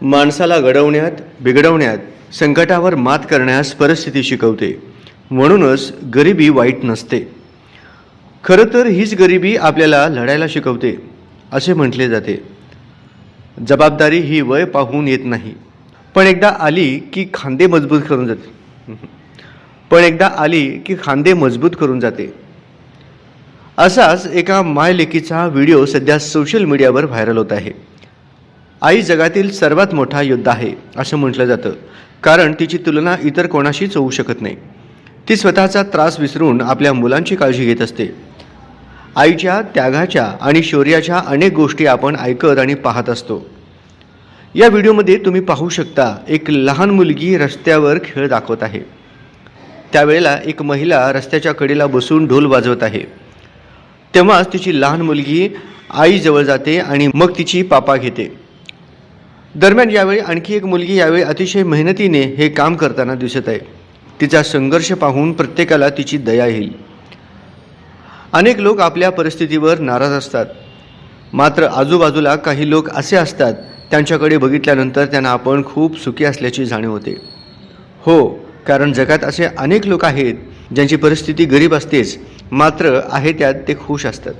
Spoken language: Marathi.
माणसाला घडवण्यात, बिघडवण्यात, संकटावर मात करण्यास परिस्थिती शिकवते. म्हणूनच गरिबी वाईट नसते. खरं तर हीच गरिबी आपल्याला लढायला शिकवते असे म्हटले जाते. जबाबदारी ही वय पाहून येत नाही, पण एकदा आली की खांदे मजबूत करून जाते. असाच एका मायलेकीचा व्हिडिओ सध्या सोशल मीडियावर व्हायरल होत आहे. आई जगातील सर्वात मोठा योद्धा आहे असं म्हटलं जातं, कारण तिची तुलना इतर कोणाशीच होऊ शकत नाही. ती स्वतःचा त्रास विसरून आपल्या मुलांची काळजी घेत असते. आईच्या त्यागाच्या आणि शौर्याच्या अनेक गोष्टी आपण ऐकत आणि पाहत असतो. या व्हिडिओमध्ये तुम्ही पाहू शकता, एक लहान मुलगी रस्त्यावर खेळ दाखवत आहे. त्यावेळेला एक महिला रस्त्याच्या कडेला बसून ढोल वाजवत आहे. तेव्हाच तिची लहान मुलगी आईजवळ जाते आणि मग तिची पापा घेते. दरम्यान यावेळी आणखी एक मुलगी यावेळी अतिशय मेहनतीने हे काम करताना दिसत आहे. तिचा संघर्ष पाहून प्रत्येकाला तिची दया येईल. अनेक लोक आपल्या परिस्थितीवर नाराज असतात, मात्र आजूबाजूला काही लोक असे असतात, त्यांच्याकडे बघितल्यानंतर त्यांना आपण खूप सुखी असल्याची जाणीव होते. हो, कारण जगात असे अनेक लोक आहेत ज्यांची परिस्थिती गरीब असतेच, मात्र आहे त्यात ते खुश असतात.